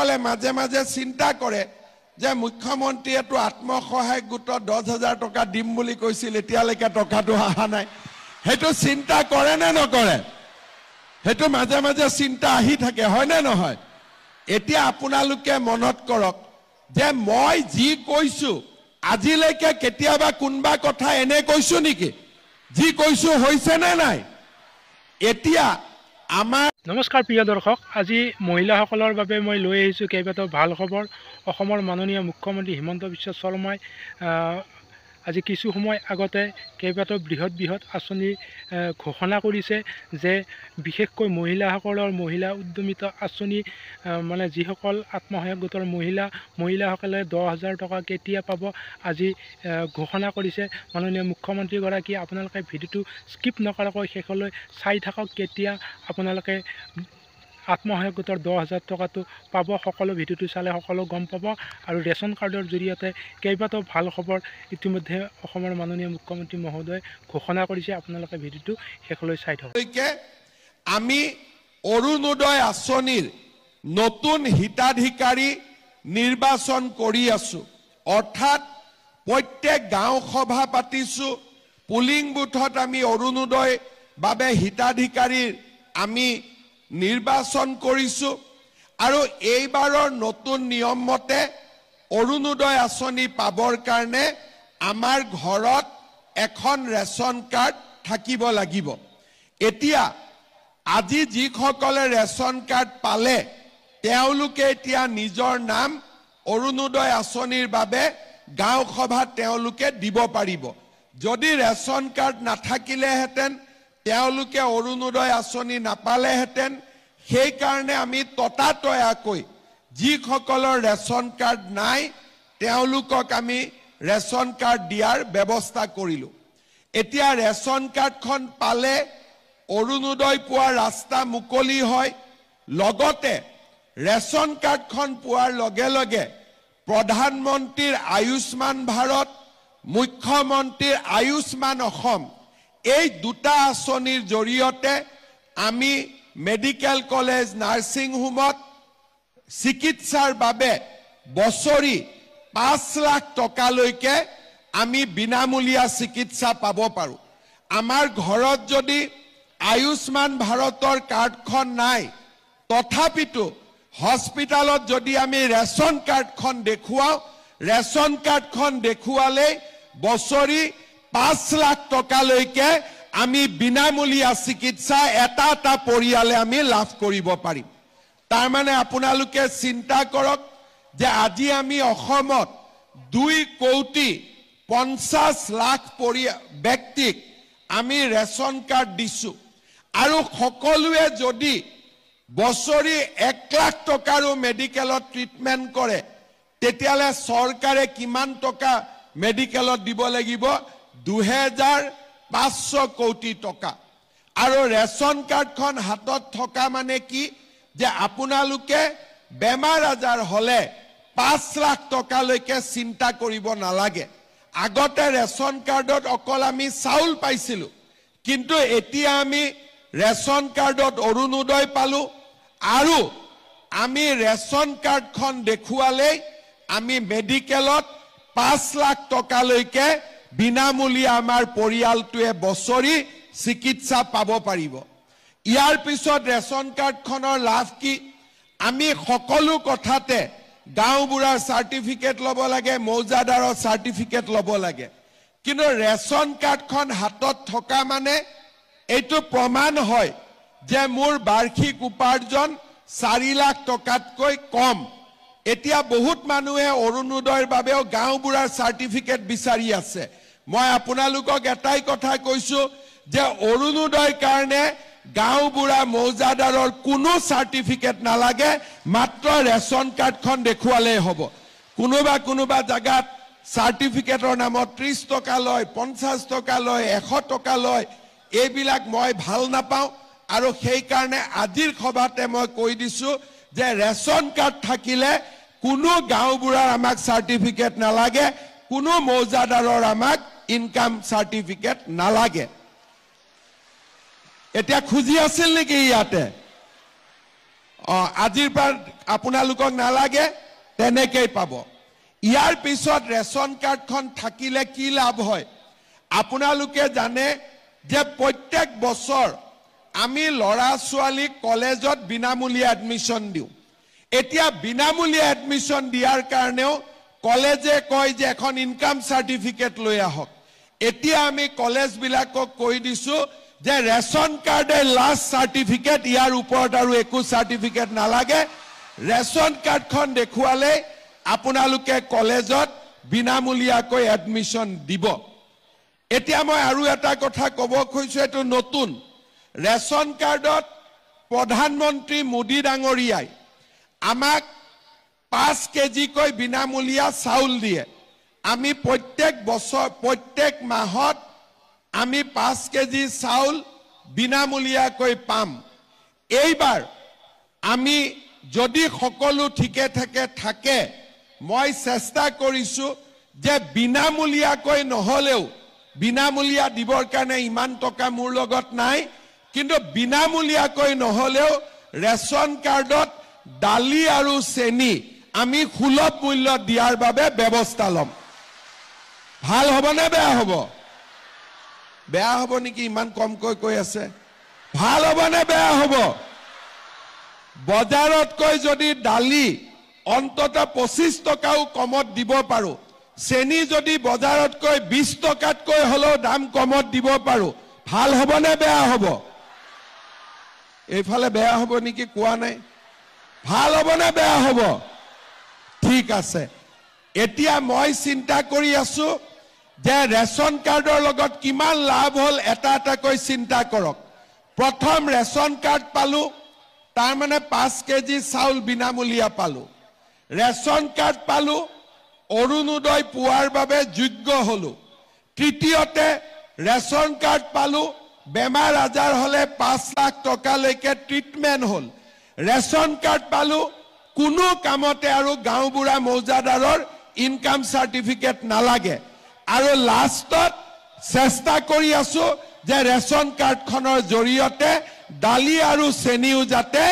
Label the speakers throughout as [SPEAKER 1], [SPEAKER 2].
[SPEAKER 1] তেতিয়ালে মাজে মাজে চিন্তা কৰে যে মুখ্যমন্ত্ৰীয়েতো আত্মসহায়ক গোটত 10,000 টকা দিম বুলি কৈছিল, এতিয়ালৈকে টকাটো অহা নাই। সেইটো চিন্তা কৰে নে নকৰে? সেইটো মাজে মাজে চিন্তা আহি থাকে, হয় নে নহয়? এতিয়া আপোনালোকে মনত কৰক যে মই যি কৈছো আজিলৈকে কেতিয়াবা কোনবা কথা এনে কৈছো নেকি? যি কৈছো হৈছে নে নাই? এতিয়া আমাৰ
[SPEAKER 2] নমস্কাৰ প্ৰিয় দৰ্শক, আজি মহিলাসকলৰ বাবে মই লৈ আহিছোঁ কেইবাটাও ভাল খবৰ। অসমৰ মাননীয় মুখ্যমন্ত্ৰী হিমন্ত বিশ্ব শৰ্মাই আজি কিছু সময় আগতে কেইবাটাও বৃহৎ আঁচনি ঘোষণা কৰিছে যে বিশেষকৈ মহিলা উদ্যমিতা আঁচনি, মানে যিসকল আত্মসহায়ক গোটৰ মহিলাসকলে 10,000 টকা কেতিয়া পাব আজি ঘোষণা কৰিছে মাননীয় মুখ্যমন্ত্ৰীগৰাকীয়ে। আপোনালোকে ভিডিঅ'টো স্কিপ নকৰাকৈ শেষলৈ চাই থাকক। কেতিয়া আপোনালোকে আত্মসহায়ক গোটৰ 10,000 টকাটো পাব, সকলো ভিডিঅ'টো চালে সকলো গম পাব। আৰু ৰেচন কাৰ্ডৰ জৰিয়তে কেইবাটাও ভাল খবৰ ইতিমধ্যে অসমৰ মাননীয় মুখ্যমন্ত্ৰী মহোদয়ে ঘোষণা কৰিছে। আপোনালোকে ভিডিঅ'টো শেষলৈ চাই থাকক।
[SPEAKER 1] আমি অৰুণোদয় আঁচনিৰ নতুন হিতাধিকাৰী নিৰ্বাচন কৰি আছো, অৰ্থাৎ প্ৰত্যেক গাঁও সভা পাতিছো, পুলিং বুথত আমি অৰুণোদয় বাবে হিতাধিকাৰীৰ আমি নিৰ্বাচন কৰিছো। আৰু এইবাৰৰ নতুন নিয়ম মতে অৰুণোদয় আঁচনি পাবৰ কাৰণে আমাৰ ঘৰত এখন ৰেচন কাৰ্ড থাকিব লাগিব। এতিয়া আজি যিসকলে ৰেচন কাৰ্ড পালে তেওঁলোকে এতিয়া নিজৰ নাম অৰুণোদয় আঁচনিৰ বাবে গাঁও সভাত তেওঁলোকে দিব পাৰিব। যদি ৰেচন কাৰ্ড নাথাকিলেহেঁতেন তেওঁলোকে অৰুণোদয় আঁচনি নাপালেহেঁতেন। সেইকাৰণে আমি ততাতৈয়াকৈ যিসকলৰ ৰেচন কাৰ্ড নাই তেওঁলোকক আমি ৰেচন কাৰ্ড দিয়াৰ ব্যৱস্থা কৰিলোঁ। এতিয়া ৰেচন কাৰ্ডখন পালে অৰুণোদয় পোৱাৰ ৰাস্তা মুকলি হয়। লগতে ৰেচন কাৰ্ডখন পোৱাৰ লগে লগে প্ৰধানমন্ত্ৰীৰ আয়ুষ্মান ভাৰত, মুখ্যমন্ত্ৰীৰ আয়ুষ্মান অসম, এই দুটা আঁচনিৰ জৰিয়তে আমি মেডিকেল কলেজ, নাৰ্ছিং হোমত চিকিৎসাৰ বাবে বছৰি 5 লাখ টকালৈকে আমি বিনামূলীয়া চিকিৎসা পাব পাৰোঁ। আমাৰ ঘৰত যদি আয়ুষ্মান ভাৰতৰ কাৰ্ডখন নাই, তথাপিতো হস্পিটালত যদি আমি ৰেচন কাৰ্ডখন দেখুৱাওঁ, ৰেচন কাৰ্ডখন দেখুৱালে বছৰি 5 লাখ টকালৈকে আমি বিনামূলীয়া চিকিৎসা এটা পৰিয়ালে আমি লাভ কৰিব পাৰিম। তাৰ মানে আপোনালোকে চিন্তা কৰক যে আজি আমি অসমত 2,50 লাখ ব্যক্তিক আমি ৰেচন কাৰ্ড দিছো। আৰু সকলোৱে যদি বছৰি 1 লাখ টকাৰো মেডিকেলত ট্ৰিটমেণ্ট কৰে তেতিয়ালে চৰকাৰে কিমান টকা মেডিকেলত দিব লাগিব? 2,500 কোটি টকা। আৰু ৰেচন কাৰ্ডখন হাতত থকা মানে কি যে আপোনালোকে বেমাৰ আজাৰ হলে 5 লাখ টকালৈকে চিন্তা কৰিব নালাগে। আগতে ৰেচন কাৰ্ডত অকল আমি চাউল পাইছিলো, কিন্তু এতিয়া আমি ৰেচন কাৰ্ডত অৰুণোদয় পালো। আৰু আমি ৰেচন কাৰ্ডখন দেখুৱালেই আমি মেডিকেলত 5 লাখ টকালৈকে বিনামূলীয়া আমাৰ পৰিয়ালটোৱে বছৰি চিকিৎসা পাব পাৰিব। ইয়াৰ পিছত ৰেচন কাৰ্ডখনৰ লাভ কি? আমি সকলো কথাতে গাঁওবুঢ়াৰ চাৰ্টিফিকেট ল'ব লাগে, মৌজাদাৰৰ চাৰ্টিফিকেট ল'ব লাগে। কিন্তু ৰেচন কাৰ্ডখন হাতত থকা মানে এইটো প্ৰমাণ হয় যে মোৰ বাৰ্ষিক উপাৰ্জন 4 লাখ টকাতকৈ কম। এতিয়া বহুত মানুহে অৰুণোদয়ৰ বাবেও গাঁওবুঢ়াৰ চাৰ্টিফিকেট বিচাৰি আছে। মই আপোনালোকক এটাই কথা কৈছো যে অৰুণোদয়ৰ কাৰণে গাঁওবুঢ়া মৌজাদাৰৰ কোনো চাৰ্টিফিকেট নালাগে, মাত্ৰ ৰেচন কাৰ্ডখন দেখুৱালেই হ'ব। কোনোবা জাগাত চাৰ্টিফিকেটৰ নামত 30 টকা লয়, 50 টকা লয়, 100 টকা লয়। এইবিলাক মই ভাল নাপাওঁ। আৰু সেইকাৰণে আজিৰ সভাতে মই কৈ দিছো যে ৰেচন কাৰ্ড থাকিলে কোনো গাঁওবুঢ়াৰ আমাক চাৰ্টিফিকেট নালাগে, কোনো মৌজাদাৰৰ আমাক ইনকাম চাৰ্টিফিকেট নালাগে। এতিয়া খুজি আছিল নেকি ইয়াতে? আজিৰ পৰা আপোনালোকক নালাগে তেনেকেই পাব ইয়াৰ পিছত ৰেচন কাৰ্ডখন থাকিলে কি লাভ হয় আপোনালোকে জানে যে প্ৰত্যেক বছৰ আমি লৰা ছোৱালী কলেজত বিনামূলীয়া এডমিশন দিও এতিয়া বিনামূলীয়া এডমিশন দিয়াৰ কাৰণেও কলেজে কয় যে এখন ইনকাম সাৰ্টিফিকেট লৈ আহক এতিয়া আমি কলেজ বিলাকক কৈ দিছো যে ৰেচন কাৰ্ডে লাষ্ট সাৰ্টিফিকেট ইয়াৰ ওপৰত আৰু একো সাৰ্টিফিকেট নালাগে ৰেচন কাৰ্ডখন দেখুৱালে আপোনালোকে কলেজত বিনামূলীয়াকৈ এডমিশন দিব এতিয়া মই আৰু এটা কথা ক'ব খুজিছো এটো নতুন ৰেচন কাৰ্ডত প্ৰধানমন্ত্ৰী মোদী ডাঙৰীয়াই আমাক 5 কেজি কৈ বিনামূলীয়া চাউল দিয়ে আমি প্ৰত্যেক বছৰ প্ৰত্যেক মাহত আমি 5 কেজি চাউল বিনামূলীয়াকৈ পাম এইবাৰ আমি যদি সকলো ঠিকে থাকে মই চেষ্টা কৰিছো যে বিনামূলীয়াকৈ নহলেও বিনামূলীয়া দিবৰ কাৰণে ইমান টকা মোৰ লগত নাই কিন্তু বিনামূলীয়াকৈ নহলেও ৰেচন কাৰ্ডত দালি আৰু চেনি আমি সুলভ মূল্য দিয়াৰ বাবে ব্যৱস্থা লম ভাল হ'ব নে বেয়া হ'ব নেকি ইমান কমকৈ কৈ আছে ভাল হ'ব নে বেয়া হ'ব বজাৰতকৈ যদি দালি অন্তত 25 টকাও কমত দিব পাৰো চেনি যদি বজাৰতকৈ 20 টকাতকৈ হলো দাম কমত দিব পাৰো ভাল হ'ব নে বেয়া হ'ব এইফালে বেয়া হ'ব নেকি কোৱা নাই ভাল হ'ব নে বেয়া হ'ব ঠিক আছে এতিয়া মই চিন্তা কৰি আছো যে ৰেচন কাৰ্ডৰ লগত কিমান লাভ হল এটা কৈ চিন্তা কৰক প্ৰথম ৰেচন কাৰ্ড পালো তাৰ মানে 5 কেজি চাউল বিনামূলীয়া পালো ৰেচন কাৰ্ড পালো অৰুণোদয় পোৱাৰ বাবে যোগ্য হলো তৃতীয়তে ৰেচন কাৰ্ড পালো বেমাৰ আজাৰ হলে 5 লাখ টকা লৈকে ট্ৰিটমেন্ট হল ৰেচন কাৰ্ড পালো কোনো কামতে আৰু গাঁওবুঢ়া মৌজাদাৰৰ ইনকাম সাৰ্টিফিকেট নালাগে আৰু লাষ্টত চেষ্টা কৰি আছো যে ৰেচন কাৰ্ডখনৰ জৰিয়তে দালি আৰু চেনিও যাতে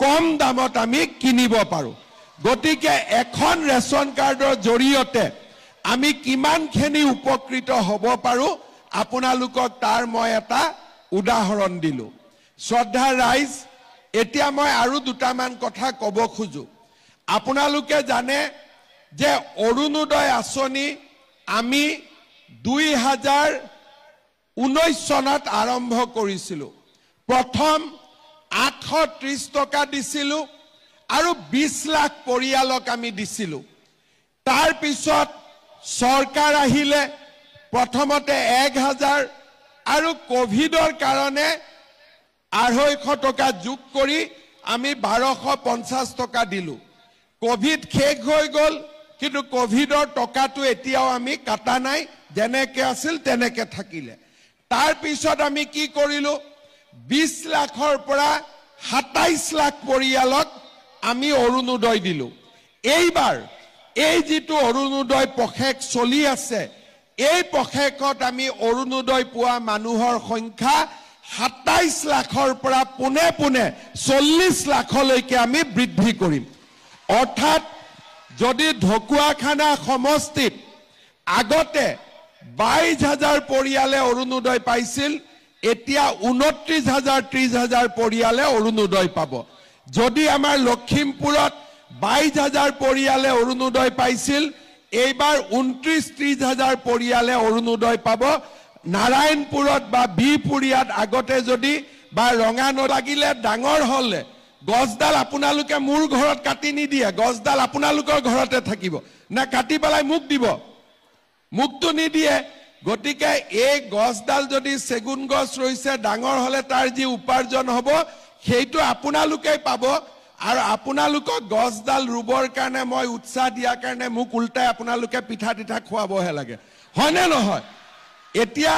[SPEAKER 1] কম দামত আমি কিনিব পাৰো গতিকে এখন ৰেচন কাৰ্ডৰ জৰিয়তে আমি কিমানখিনি উপকৃত হ'ব পাৰো আপোনালোকক তাৰ মই এটা উদাহৰণ দিলো শ্ৰদ্ধা ৰাইজ এতিয়া মই আৰু দুটামান কথা ক'ব খুজো আপোনালোকে জানে যে অৰুণোদয় আঁচনি আমি 2019 চনত আৰম্ভ কৰিছিলো প্ৰথম 830 টকা দিছিলো আৰু 20 লাখ পৰিয়ালক আমি দিছিলো তাৰ পিছত সৰকাৰ আহিলে প্ৰথমতে 1000 আৰু কোভিডৰ কাৰণে 250 টকা যোগ কৰি আমি 1250 টকা দিলো কোভিড শেষ হৈ গল কিন্তু কোভিডৰ টকাটো এতিয়াও আমি কাটা নাই যেনেকে আছিল তেনেকে থাকিলে তাৰ পিছত আমি কি কৰিলো 20 লাখৰ পৰা 27 লাখ পৰিয়ালক আমি অৰুণোদয় দিলো এইবাৰ এই যেটো অৰুণোদয় পখেক চলি আছে এই পখেকত আমি অৰুণোদয় পোৱা মানুহৰ সংখ্যা 27 লাখৰ পৰা পুনে 40 লাখলৈকে আমি বৃদ্ধি কৰিম অৰ্থাৎ যদি ঢকুৱাখানা সমষ্টিত আগতে 22,000 পৰিয়ালে অৰুণোদয় পাইছিল এতিয়া 29,000 30,000 পৰিয়ালে অৰুণোদয় পাব যদি আমাৰ লখিমপুৰত 22,000 পৰিয়ালে অৰুণোদয় পাইছিল এইবাৰ 29-30,000 পৰিয়ালে অৰুণোদয় পাব নাৰায়ণপুৰত বা বিপুৰিয়াত আগতে যদি বা ৰঙানো লাগিলে ডাঙৰ হলে গছডাল আপোনালোকে মোৰ ঘৰত কাটি নিদিয়ে গছডাল আপোনালোকৰ ঘৰতে থাকিব না কাটি পেলাই মুক দিব মুক্ত নিদিয়ে গতিকে এই গছডাল যদি সেগুন গছ ৰৈছে ডাঙৰ হলে তাৰ যি উপাৰ্জন হ'ব সেইটো আপোনালোকে পাব আৰু আপোনালোকক গছডাল ৰুবৰ কাৰণে মই উৎসাহ দিয়াৰ কাৰণে মুক উল্টাই আপোনালোকে পিঠা তিঠা খোৱাবহে লাগে হয়নে নহয় এতিয়া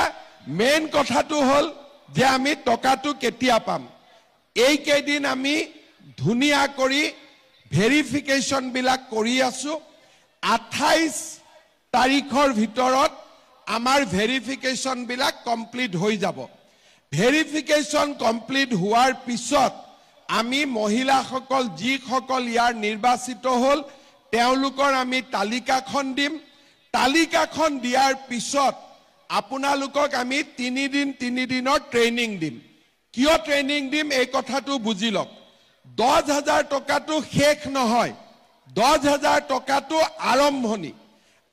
[SPEAKER 1] মেইন কথাটো হল যে আমি টকাটো কেতিয়া পাম এই কেইদিন আমি ধুনিয়া কৰি ভেৰিফিকেশন বিলাক কৰি আছো 28 তাৰিখৰ ভিতৰত আমাৰ ভেৰিফিকেশন বিলাক কমপ্লিট হৈ যাব ভেৰিফিকেশন কমপ্লিট হোৱাৰ পিছত আমি মহিলাসকল যিসকল ইয়াৰ নিৰ্বাচিত হ'ল তেওঁলোকৰ আমি তালিকাখন দিম তালিকাখন দিয়াৰ পিছত আপোনালোকক আমি 3 দিনৰ ট্ৰেইনিং দিম কিয় ট্ৰেইনিং দিম এই কথাটো বুজি লওক 10,000 টকাটো শেষ নহয় 10,000 টকাটো আৰম্ভণি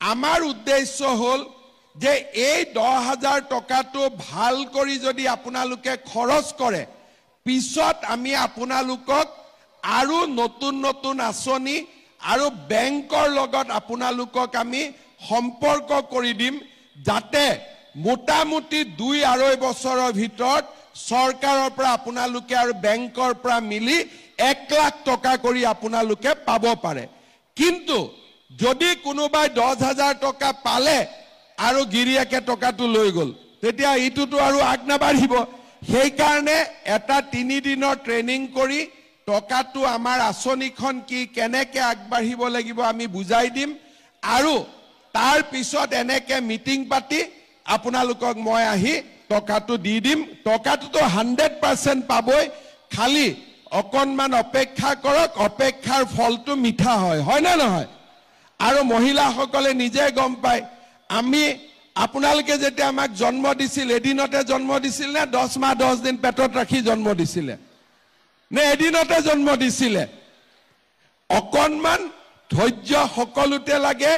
[SPEAKER 1] আমাৰ উদ্দেশ্য হ'ল যে এই 10,000 টকাটো ভাল কৰি যদি আপোনালোকে খৰচ কৰে পিছত আমি আপোনালোকক আৰু নতুন আঁচনি আৰু বেংকৰ লগত আপোনালোকক আমি সম্পৰ্ক কৰি দিম যাতে মোটামুটি 2-2.5 বছৰৰ ভিতৰত চৰকাৰৰ পৰা আপোনালোকে আৰু বেংকৰ পৰা মিলি 1 লাখ টকা কৰি আপোনালোকে পাব পাৰে কিন্তু যদি কোনোবাই 10,000 টকা পালে আৰু গিৰিয়াকে টকাটো লৈ গ'ল তেতিয়া ইটোটো আৰু আগনাবাঢ়িব সেই কাৰণে এটা 3 দিনৰ ট্ৰেইনিং কৰি টকাটো আমাৰ আঁচনিখন কি কেনেকৈ আগবাঢ়িব লাগিব আমি বুজাই দিম আৰু তাৰ পিছত এনেকৈ মিটিং পাতি আপোনালোকক মই আহি টকাটো দি দিম টকাটোতো 100% পাবই খালি অকণমান অপেক্ষা কৰক অপেক্ষাৰ ফলটো মিঠা হয় না নহয় আৰু মহিলাসকলে নিজে গম পায় আমি আপোনালোকে যেতিয়া আমাক জন্ম দিছিল এদিনতে জন্ম দিছিল নে 10 মাহ 10 দিন পেটত ৰাখি জন্ম দিছিলে নে এদিনতে জন্ম দিছিলে অকণমান ধৈৰ্য সকলোতে লাগে